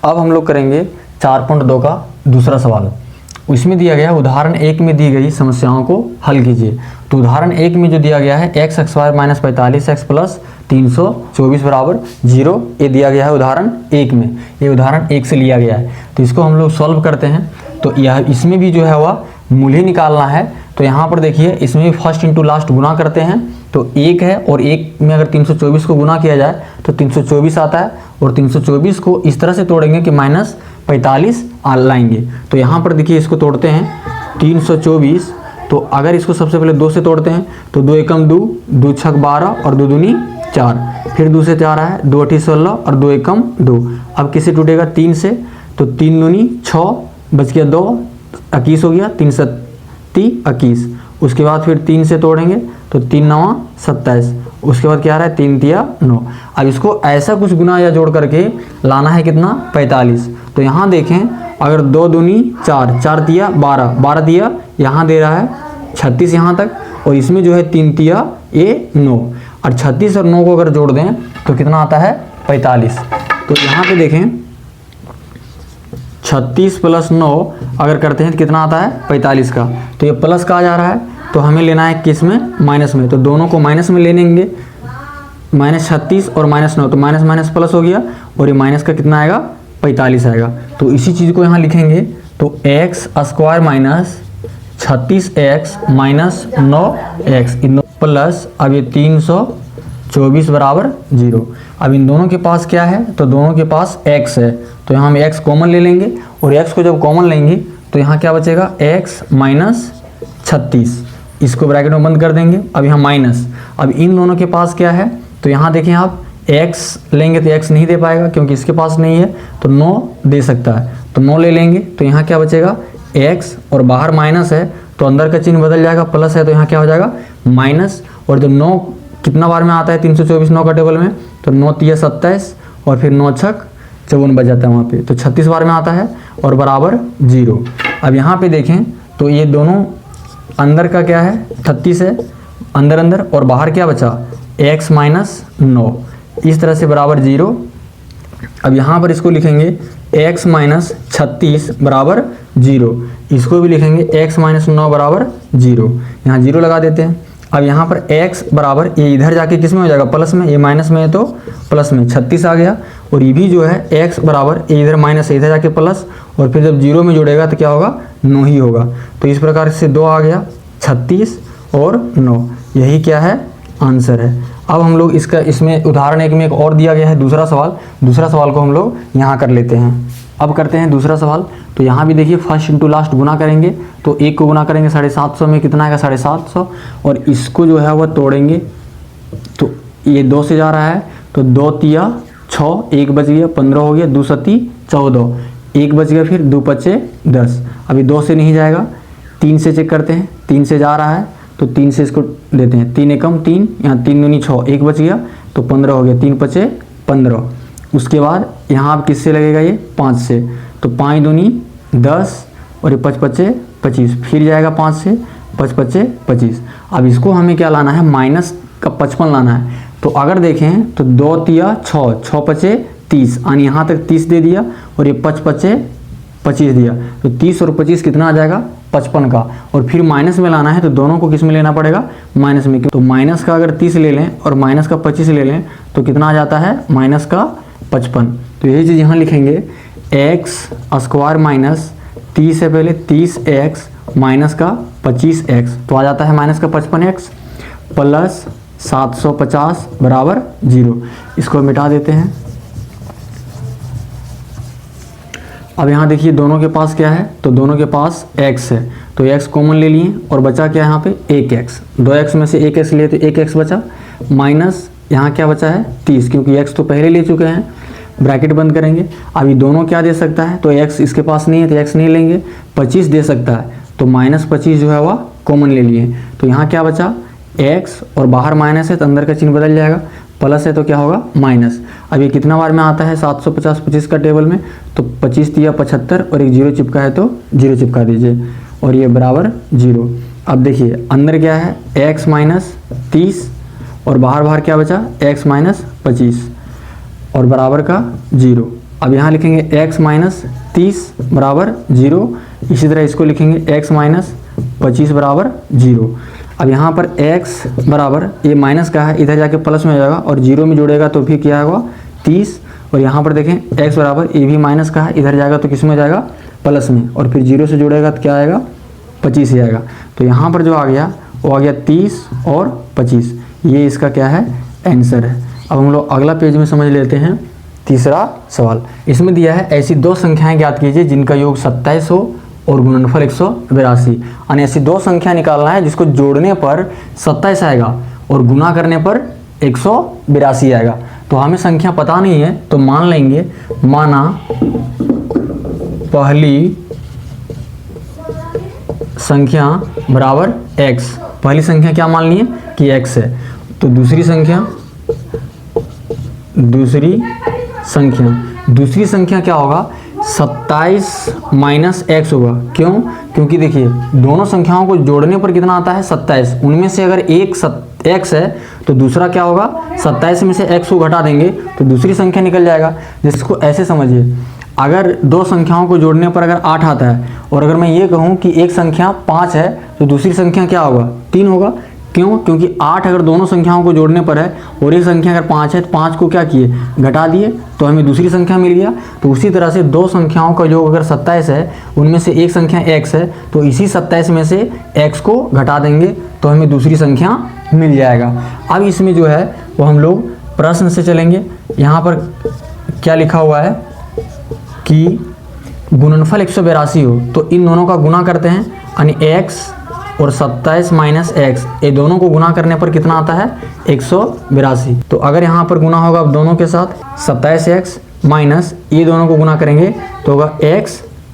अब हम लोग करेंगे 4.2 का दूसरा सवाल। इसमें दिया गया उदाहरण 1 में दी गई समस्याओं को हल कीजिए। तो उदाहरण 1 में जो दिया गया है x square minus 45x plus 324 बराबर 0, ये दिया गया है उदाहरण 1 में। ये उदाहरण 1 से लिया गया है। तो इसको हम लोग सॉल्व करते हैं। तो यह इसमें भी जो है वह मूल ही निकालना है। तो यहाँ पर देखिए इसमें भी फर्स्ट इंटू लास्ट गुना करते हैं। तो 1 है और 1 में अगर 324 को गुना किया जाए तो 324 आता है, और 324 को इस तरह से तोड़ेंगे कि माइनस 45 लाएंगे। तो यहाँ पर देखिए इसको तोड़ते हैं 324। तो अगर इसको सबसे पहले 2 से तोड़ते हैं तो 2 एकम 2, 2 छक 12 और 2 दूनी 4, फिर 2 से 4 है, 2 अठी 16 और 2 एकम 2। अब किससे टूटेगा? 3 से। तो 3 दूनी 6, बच गया 2, 21 हो गया, 3 सत्ती 21। उसके बाद फिर 3 से तोड़ेंगे तो 3 9 27। उसके बाद क्या आ रहा है? 3 तिया 9। अब इसको ऐसा कुछ गुना या जोड़ करके लाना है कितना? 45। तो यहाँ देखें अगर 2 दूनी 4, 4 तिया 12, 12 तिया यहाँ दे रहा है 36 यहाँ तक, और इसमें जो है 3 तिया ये 9, और 36 और 9 को अगर जोड़ दें तो कितना आता है? 45। तो यहाँ पे देखें 36 प्लस 9 अगर करते हैं तो कितना आता है? 45 का। तो ये प्लस का आ जा रहा है, तो हमें लेना है किस में? माइनस में। तो दोनों को माइनस में ले लेंगे, माइनस 36 और माइनस 9, तो माइनस माइनस प्लस हो गया, और ये माइनस का कितना आएगा? 45 आएगा। तो इसी चीज़ को यहाँ लिखेंगे। तो x square minus 36x minus 9x plus अब ये 324 बराबर 0। अब इन दोनों के पास क्या है? तो दोनों के पास x है, तो यहाँ हम x कॉमन ले लेंगे, और x को जब कॉमन लेंगे तो यहाँ क्या बचेगा? x माइनस 36, इसको ब्रैकेट में बंद कर देंगे। अब यहाँ माइनस, अब इन दोनों के पास क्या है? तो यहाँ देखें आप x लेंगे तो x नहीं दे पाएगा क्योंकि इसके पास नहीं है, तो 9 दे सकता है, तो 9 ले लेंगे। तो यहाँ क्या बचेगा? x, और बाहर माइनस है तो अंदर का चिन्ह बदल जाएगा, प्लस है तो यहाँ क्या हो जाएगा? माइनस। और जो 9 कितना बार में आता है 324 9 का टेबल में? तो 9 तिया 27 और फिर 9 छक 54 बच जाता है वहाँ पे, तो 36 बार में आता है, और बराबर 0। अब यहाँ पे देखें तो ये दोनों अंदर का क्या है? 36 है अंदर अंदर, और बाहर क्या बचा? x माइनस 9, इस तरह से बराबर 0। अब यहाँ पर इसको लिखेंगे x माइनस 36 बराबर 0, इसको भी लिखेंगे x माइनस 9 बराबर 0, यहाँ 0 लगा देते हैं। अब यहाँ पर x बराबर ये इधर जाके किस में हो जाएगा? प्लस में। ये माइनस में है तो प्लस में 36 आ गया, और ये भी जो है x बराबर ये इधर माइनस है, इधर जाके प्लस, और फिर जब 0 में जोड़ेगा तो क्या होगा? 9 ही होगा। तो इस प्रकार से 2 आ गया, 36 और 9, यही क्या है? आंसर है। अब हम लोग इसमें उदाहरण 1 में एक और दिया गया है दूसरा सवाल। दूसरा सवाल को हम लोग यहाँ कर लेते हैं। अब करते हैं दूसरा सवाल। तो यहाँ भी देखिए फर्स्ट इंटू लास्ट गुना करेंगे। तो 1 को गुना करेंगे 750 में, कितना आएगा? 750, और इसको जो है वह तोड़ेंगे तो ये 2 से जा रहा है, तो 2 तिया 6, 1 बच गया, 15 हो गया, 2 सत्ती 14, 1 बच गया, फिर 2 पचे 10। अभी 2 से नहीं जाएगा, 3 से चेक करते हैं, 3 से जा रहा है तो 3 से इसको लेते हैं, 3 एकम 3, यहाँ 3 दूनी 6, 1 बच गया, तो 15 हो गया, 3 पचे 15। उसके बाद यहाँ आप किससे लगेगा? ये 5 से, तो 5 दूनी 10 और ये 5 पचे 25, फिर जाएगा 5 से, 5 पचे 25। अब इसको हमें क्या लाना है? माइनस का 55 लाना है। तो अगर देखें तो 2 तिया 6, 6 पचे 30, यानी यहाँ तक 30 दे दिया, और ये 5 पचे 25 दिया, तो 30 और 25 कितना आ जाएगा? 55 का। और फिर माइनस में लाना है, तो दोनों को किस में लेना पड़ेगा? माइनस में। तो माइनस का अगर 30 ले लें और माइनस का 25 ले लें तो कितना आ जाता है? माइनस का 55। तो यही चीज़ यहाँ लिखेंगे, एक्स स्क्वायर माइनस 30 है पहले, 30x माइनस का 25x, तो आ जाता है माइनस का 55x प्लस 750 बराबर 0। इसको मिटा देते हैं। अब यहाँ देखिए दोनों के पास क्या है? तो दोनों के पास x है, तो x कॉमन ले लिए, और बचा क्या है यहाँ पे? 1x। 2x में से 1x लिए तो 1x बचा, माइनस यहाँ क्या बचा है? 30, क्योंकि x तो पहले ले चुके हैं, ब्रैकेट बंद करेंगे। अभी दोनों क्या दे सकता है? तो x इसके पास नहीं है तो x नहीं लेंगे, 25 दे सकता है, तो माइनस 25 जो है वह कॉमन ले लिए। तो यहाँ क्या बचा? x, और बाहर माइनस है तो अंदर का चिन्ह बदल जाएगा, प्लस है तो क्या होगा? माइनस। अब ये कितना बार में आता है? 750 25 का टेबल में, तो 25 तिया 75 और एक 0 चिपका है तो 0 चिपका दीजिए, और ये बराबर 0। अब देखिए अंदर क्या है? x माइनस 30, और बाहर बाहर क्या बचा? x माइनस 25 और बराबर का 0। अब यहाँ लिखेंगे x माइनस 30 बराबर 0। इसी तरह इसको लिखेंगे x माइनस 25 बराबर 0। अब यहाँ पर x बराबर ये माइनस का है, इधर जाके प्लस में हो जाएगा और 0 में जोड़ेगा तो फिर क्या होगा 30। और यहाँ पर देखें x बराबर ये भी माइनस का है, इधर जाएगा तो किस में जाएगा प्लस में, और फिर 0 से जोड़ेगा तो क्या आएगा 25 ही आएगा। तो यहाँ पर जो आ गया वो आ गया 30 और 25, ये इसका क्या है आंसर है। अब हम लोग अगला पेज में समझ लेते हैं तीसरा सवाल। इसमें दिया है ऐसी दो संख्याएं ज्ञात कीजिए जिनका योग 27 हो और गुणनफल 182। यानी ऐसी दो संख्या निकालना है जिसको जोड़ने पर 27 आएगा और गुना करने पर 182 आएगा। तो हमें संख्या पता नहीं है तो मान लेंगे, माना पहली संख्या बराबर x। पहली संख्या क्या मान लिए कि x है, तो दूसरी संख्या क्या होगा 27 माइनस x होगा। क्यों? क्योंकि देखिए दोनों संख्याओं को जोड़ने पर कितना आता है 27, उनमें से अगर एक x है तो दूसरा क्या होगा 27 में से x को घटा देंगे तो दूसरी संख्या निकल जाएगा। जिसको ऐसे समझिए, अगर दो संख्याओं को जोड़ने पर अगर 8 आता है और अगर मैं ये कहूँ कि एक संख्या 5 है तो दूसरी संख्या क्या होगा 3 होगा। क्यों? क्योंकि 8 अगर दोनों संख्याओं को जोड़ने पर है और एक संख्या अगर 5 है तो 5 को क्या किए घटा दिए तो हमें दूसरी संख्या मिल गया। तो उसी तरह से दो संख्याओं का योग अगर 27 है, उनमें से एक संख्या x है तो इसी 27 में से x को घटा देंगे तो हमें दूसरी संख्या मिल जाएगा। अब इसमें जो है वो हम लोग प्रश्न से चलेंगे। यहाँ पर क्या लिखा हुआ है कि गुणनफल 182 हो तो इन दोनों का गुना करते हैं, यानी x और 27 माइनस एक्स, ये दोनों को गुना करने पर कितना आता है 182। तो अगर यहाँ पर गुना होगा अब दोनों के साथ 27x माइनस ये दोनों को गुना करेंगे तो होगा x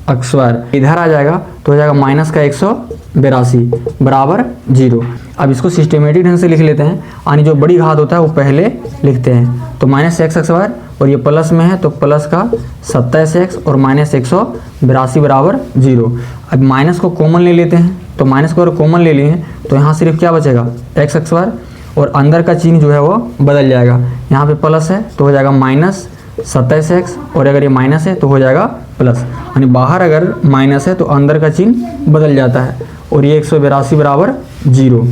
स्क्वायर, इधर आ जाएगा तो हो जाएगा माइनस का 182 बराबर 0। अब इसको सिस्टमेटिक ढंग से लिख लेते हैं, यानी जो बड़ी घात होता है वो पहले लिखते हैं। तो माइनस x स्क्वायर और ये प्लस में है तो प्लस का 27x और माइनस 182 बराबर 0। अब माइनस को कॉमन ले लेते हैं, तो माइनस को अगर कॉमन ले लिए तो यहाँ सिर्फ क्या बचेगा x स्क्वायर और अंदर का चिन्ह जो है वो बदल जाएगा। यहाँ पे प्लस है तो हो जाएगा माइनस 27x और अगर ये माइनस है तो हो जाएगा प्लस, यानी बाहर अगर माइनस है तो अंदर का चिन्ह बदल जाता है और ये 182 बराबर 0।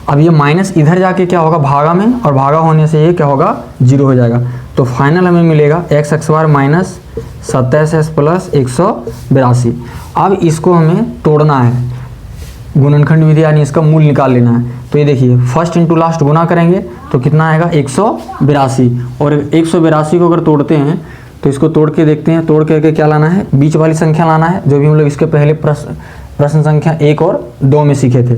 अब ये माइनस इधर जाके क्या होगा भागा में, और भागा होने से ये क्या होगा 0 हो जाएगा। तो फाइनल हमें मिलेगा x square minus 27x plus 182। अब इसको हमें तोड़ना है, गुणनखंड विधि यानी इसका मूल निकाल लेना है। तो ये देखिए फर्स्ट इंटू लास्ट गुना करेंगे तो कितना आएगा 182, और 182 को अगर तोड़ते हैं तो इसको तोड़ के देखते हैं। तोड़ करके क्या लाना है, बीच वाली संख्या लाना है, जो भी हम लोग इसके पहले प्रश्न संख्या 1 और 2 में सीखे थे।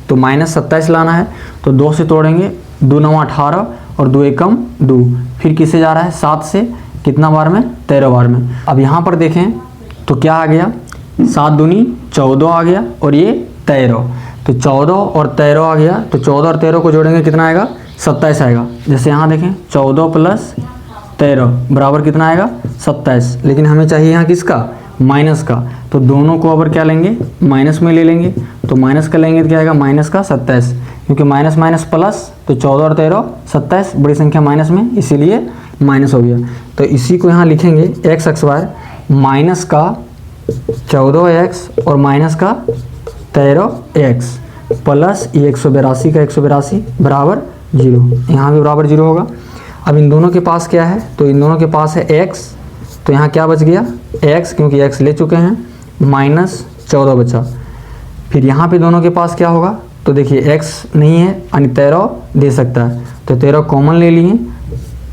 तो माइनस 27 लाना है तो 2 से तोड़ेंगे, 2 9 18 और 2 एकम 2, फिर किससे जा रहा है 7 से, कितना बार में 13 बार में। अब यहाँ पर देखें तो क्या आ गया 7 दूनी 14 आ गया और ये 13, तो 14 और 13 आ गया। तो 14 और 13 को जोड़ेंगे कितना आएगा 27 आएगा। जैसे यहाँ देखें 14 प्लस 13 बराबर कितना आएगा 27, लेकिन हमें चाहिए यहाँ किसका माइनस का, तो दोनों को अगर क्या लेंगे माइनस में ले लेंगे। तो माइनस का लेंगे तो क्या आएगा माइनस का 27, क्योंकि माइनस माइनस प्लस, तो 14 और 13 27, बड़ी संख्या माइनस में इसीलिए माइनस हो गया। तो इसी को यहाँ लिखेंगे x स्क्वायर माइनस का 14x और माइनस का 13x प्लस ये 182 का 182 बराबर 0, यहाँ भी बराबर 0 होगा। अब इन दोनों के पास क्या है, तो इन दोनों के पास है x, तो यहाँ क्या बच गया x, क्योंकि x ले चुके हैं, माइनस 14 बचा। फिर यहाँ पे दोनों के पास क्या होगा, तो देखिए x नहीं है यानी 13 दे सकता है, तो 13 कॉमन ले लिए,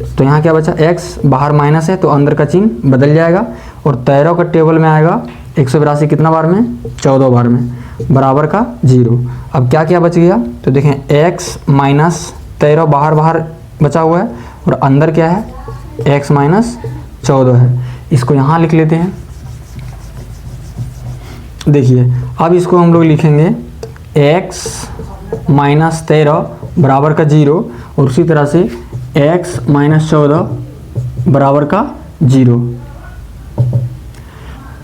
तो यहाँ क्या बचा x, बाहर माइनस है तो अंदर का चिन्ह बदल जाएगा और 13 का टेबल में आएगा 182 कितना बार में 14 बार में बराबर का 0। अब क्या क्या बच गया, तो देखें x माइनस 13 बाहर बाहर बचा हुआ है और अंदर क्या है x माइनस 14 है। इसको यहाँ लिख लेते हैं। देखिए अब इसको हम लोग लिखेंगे x माइनस 13 बराबर का 0 और उसी तरह से x माइनस 14 बराबर का 0।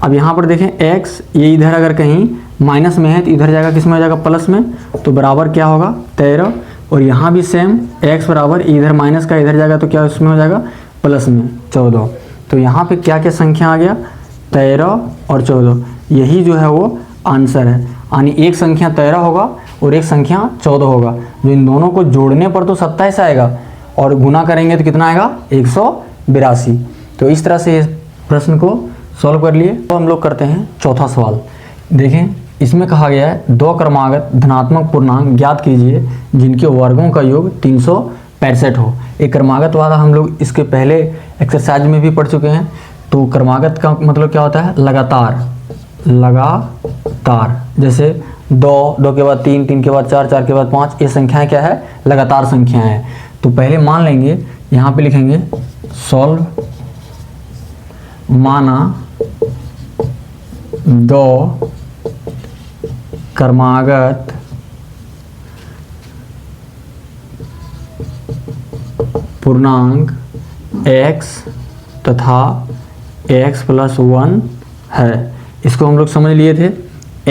अब यहाँ पर देखें x, ये इधर अगर कहीं माइनस में है तो इधर जाएगा किस में हो जाएगा प्लस में, तो बराबर क्या होगा 13, और यहाँ भी सेम x बराबर इधर माइनस का इधर जाएगा तो क्या इसमें हो जाएगा प्लस में 14। तो यहाँ पे क्या क्या संख्या आ गया, 13 और 14, यही जो है वो आंसर है। यानी एक संख्या 13 होगा और एक संख्या 14 होगा, जो इन दोनों को जोड़ने पर तो 27 आएगा और गुना करेंगे तो कितना आएगा, 182। तो इस तरह से इस प्रश्न को सॉल्व कर लिए। तो हम लोग करते हैं चौथा सवाल। देखें, इसमें कहा गया है 2 क्रमागत धनात्मक पूर्णांक ज्ञात कीजिए जिनके वर्गों का योग 365 हो। एक क्रमागत वाला हम लोग इसके पहले एक्सरसाइज में भी पढ़ चुके हैं। तो क्रमागत का मतलब क्या होता है, लगातार, लगातार। जैसे 2, 2 के बाद 3, 3 के बाद 4, 4 के बाद 5, ये संख्याएं क्या है, लगातार संख्याएं हैं। तो पहले मान लेंगे, यहाँ पे लिखेंगे सॉल्व, माना 2 क्रमागत पूर्णांक x तथा x + 1 है। इसको हम लोग समझ लिए थे।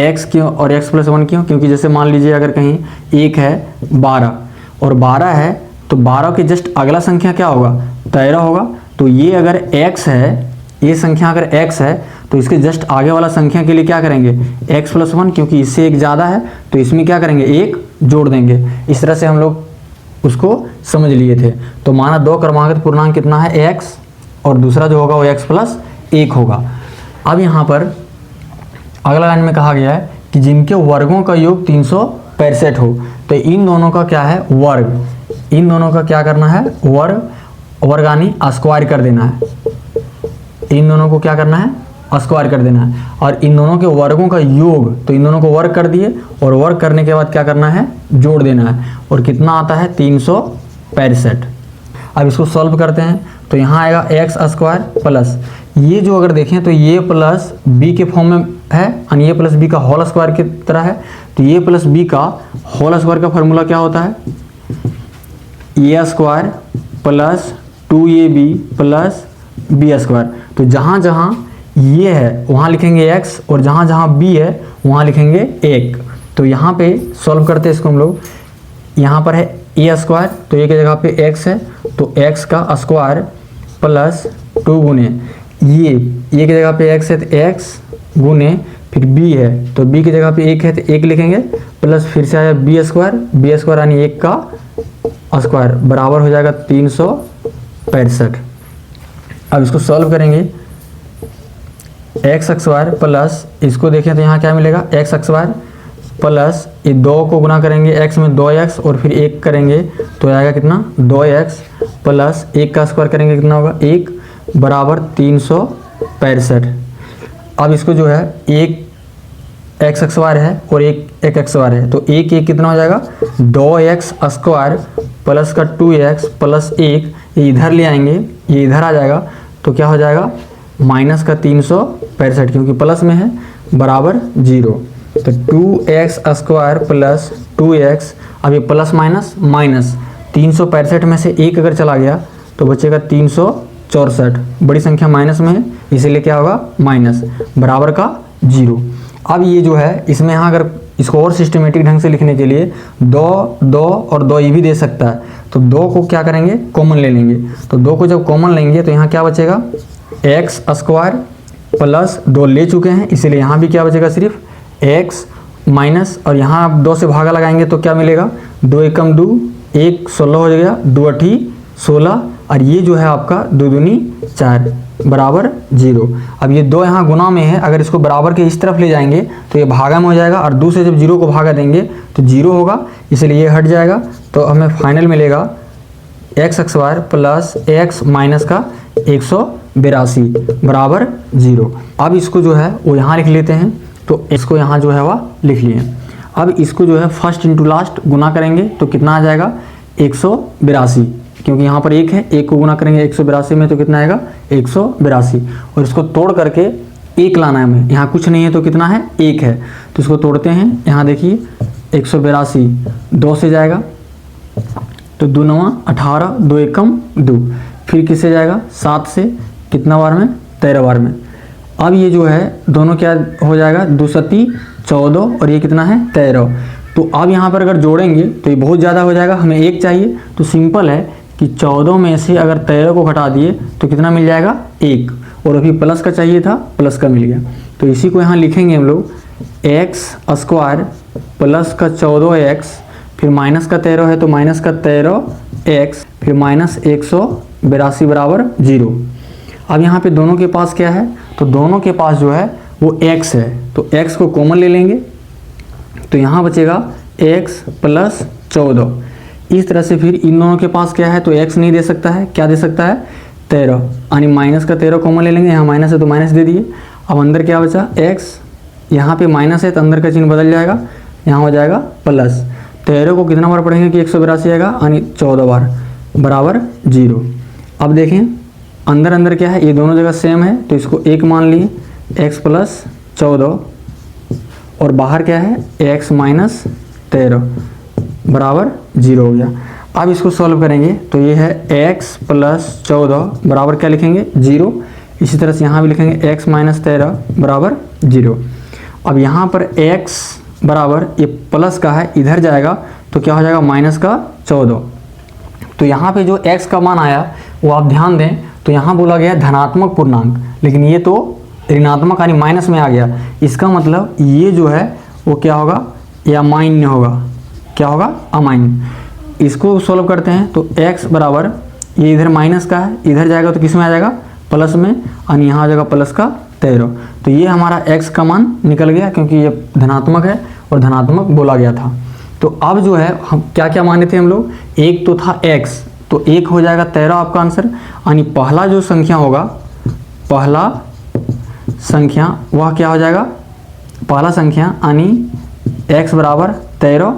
x क्यों और x + 1 क्यों, क्योंकि जैसे मान लीजिए अगर कहीं 1 है 12 और 12 है तो 12 के जस्ट अगला संख्या क्या होगा, 13 होगा। तो ये अगर x है, ये संख्या अगर x है तो इसके जस्ट आगे वाला संख्या के लिए क्या करेंगे, x + 1, क्योंकि इससे एक ज़्यादा है तो इसमें क्या करेंगे, एक जोड़ देंगे। इस तरह से हम लोग उसको समझ लिए थे। तो माना 2 क्रमागत पूर्णांक कितना है, x, और दूसरा जो होगा वो x + 1 होगा। अब यहाँ पर अगला लाइन में कहा गया है कि जिनके वर्गों का योग 365 हो। तो इन दोनों का क्या है, वर्ग, इन दोनों का क्या करना है, वर्ग, वर्गानी स्क्वायर कर देना है। इन दोनों को क्या करना है, स्क्वायर कर देना है। और इन दोनों के वर्गों का योग, तो इन दोनों को वर्ग कर दिए और वर्ग करने के बाद क्या करना है, जोड़ देना है। और कितना आता है, 365। अब इसको सॉल्व करते हैं। तो यहाँ आएगा x² प्लस, ये जो अगर देखें तो ये प्लस b के फॉर्म में है और ये प्लस b का होल स्क्वायर की तरह है। तो ये प्लस b का होल स्क्वायर का फॉर्मूला क्या होता है, a² plus 2ab plus b²। तो जहाँ जहाँ ये है वहाँ लिखेंगे x और जहाँ जहाँ b है वहाँ लिखेंगे 1। तो यहाँ पे सॉल्व करते हैं इसको हम लोग। यहाँ पर है a², तो a की जगह पे x है, तो x का स्क्वायर प्लस 2 गुने ये की जगह पे x है तो x गुने फिर b है तो b की जगह पे 1 है तो 1 लिखेंगे, प्लस फिर से आया b² यानी 1 का स्क्वायर बराबर हो जाएगा 365। अब इसको सॉल्व करेंगे, x² प्लस, इसको देखें तो यहाँ क्या मिलेगा, x² प्लस ये 2 को गुना करेंगे x में 2x और फिर 1 करेंगे तो आएगा कितना, 2x प्लस 1 का स्क्वायर करेंगे कितना होगा, 1 बराबर 365। अब इसको जो है एक x² है और एक x² है, तो एक कितना हो जाएगा, 2x² प्लस का 2x प्लस 1, ये इधर ले आएंगे, ये इधर आ जाएगा तो क्या हो जाएगा, माइनस का 365, क्योंकि प्लस में है, बराबर 0। तो 2x² प्लस 2x, अब ये प्लस माइनस माइनस, 365 में से 1 अगर चला गया तो बचेगा 364। बड़ी संख्या माइनस में है इसीलिए क्या होगा, माइनस, बराबर का 0। अब ये जो है इसमें यहाँ अगर इसको और सिस्टमेटिक ढंग से लिखने के लिए 2 और 2 ये भी दे सकता है। तो 2 को क्या करेंगे, कॉमन ले लेंगे। तो 2 को जब कॉमन लेंगे तो यहाँ क्या बचेगा, x² प्लस 2 ले चुके हैं इसीलिए यहाँ भी क्या बचेगा, सिर्फ x माइनस, और यहाँ आप 2 से भागा लगाएंगे तो क्या मिलेगा, 2 एकम 2, 1 16 हो गया, 2 अठी 16, और ये जो है आपका 2 दूनी 4 बराबर 0। अब ये 2 यहाँ गुना में है, अगर इसको बराबर के इस तरफ ले जाएंगे तो ये भागा में हो जाएगा, और 2 से जब 0 को भागा देंगे तो 0 होगा, इसलिए ये हट जाएगा। तो हमें फाइनल मिलेगा x² प्लस x माइनस का 182 बराबर 0। अब इसको जो है वो यहाँ लिख लेते हैं, तो इसको यहाँ जो है वह लिख लिए। अब इसको जो है फर्स्ट इंटू लास्ट गुना करेंगे तो कितना आ जाएगा, 182, क्योंकि यहाँ पर 1 है, 1 को गुना करेंगे 182 में तो कितना आएगा, 182। और इसको तोड़ करके 1 लाना है हमें, यहाँ कुछ नहीं है तो कितना है, 1 है, तो इसको तोड़ते हैं। यहाँ देखिए 182 2 से जाएगा तो 2 9 18, 2 एकम 2, फिर किससे जाएगा, 7 से, कितना बार में, 13 बार में। अब ये जो है दोनों क्या हो जाएगा, 2 7 14 और ये कितना है, 13। तो अब यहाँ पर अगर जोड़ेंगे तो ये बहुत ज़्यादा हो जाएगा, हमें 1 चाहिए, तो सिंपल है कि 14 में से अगर 13 को घटा दिए तो कितना मिल जाएगा 1, और अभी प्लस का चाहिए था, प्लस का मिल गया। तो इसी को यहाँ लिखेंगे हम लोग एक्स स्क्वायर प्लस का 14x, फिर माइनस का 13 है तो माइनस का 13x, फिर माइनस 182 बराबर 0। अब यहाँ पे दोनों के पास क्या है, तो दोनों के पास जो है वो x है, तो x को कॉमन ले लेंगे, तो यहाँ बचेगा x प्लस 14। इस तरह से फिर इन दोनों के पास क्या है, तो x नहीं दे सकता है, क्या दे सकता है 13, यानी माइनस का 13 कॉमन ले लेंगे, यहाँ माइनस है तो माइनस दे दिए। अब अंदर क्या बचा x, यहाँ पे माइनस है तो अंदर का चिन्ह बदल जाएगा, यहाँ हो जाएगा प्लस। 13 को कितना बार पढ़ेंगे कि 182 आएगा, यानी 14 बार बराबर 0। अब देखें अंदर अंदर क्या है, ये दोनों जगह सेम है तो इसको 1 मान लिए, x प्लस 14, और बाहर क्या है x माइनस 13 बराबर 0 हो गया। अब इसको सॉल्व करेंगे तो ये है x प्लस 14 बराबर क्या लिखेंगे 0। इसी तरह से यहाँ भी लिखेंगे x माइनस 13 बराबर 0। अब यहाँ पर x बराबर ये प्लस का है, इधर जाएगा तो क्या हो जाएगा माइनस का 14। तो यहाँ पे जो x का मान आया वो आप ध्यान दें, तो यहाँ बोला गया धनात्मक पूर्णांक, लेकिन ये तो ऋणात्मक यानी माइनस में आ गया। इसका मतलब ये जो है वो क्या होगा, या अमान्य होगा, क्या होगा अमान्य। इसको सॉल्व करते हैं तो x बराबर ये इधर माइनस का है, इधर जाएगा तो किस में आ जाएगा प्लस में, और यहाँ आ जाएगा प्लस का 13। तो ये हमारा x का मान निकल गया, क्योंकि ये धनात्मक है और धनात्मक बोला गया था। तो अब जो है हम क्या क्या माने थे हम लोग, एक तो था x, तो 1 हो जाएगा 13 आपका आंसर, यानी पहला जो संख्या होगा, पहला संख्या वह क्या हो जाएगा, पहला संख्या यानी x बराबर 13,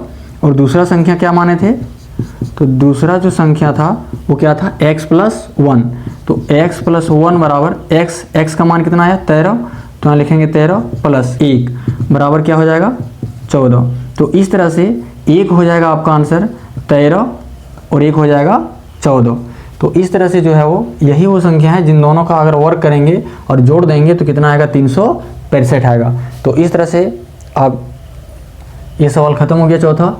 और दूसरा संख्या क्या माने थे, तो दूसरा जो संख्या था वो क्या था x प्लस 1, तो x प्लस 1 बराबर x का मान कितना आया 13, तो यहाँ लिखेंगे 13 प्लस 1 बराबर क्या हो जाएगा 14। तो इस तरह से एक हो जाएगा आपका आंसर 13 और एक हो जाएगा 14। तो इस तरह से जो है वो यही वो संख्या है जिन दोनों का अगर वर्क करेंगे और जोड़ देंगे तो कितना आएगा 365 आएगा। तो इस तरह से अब ये सवाल खत्म हो गया चौथा।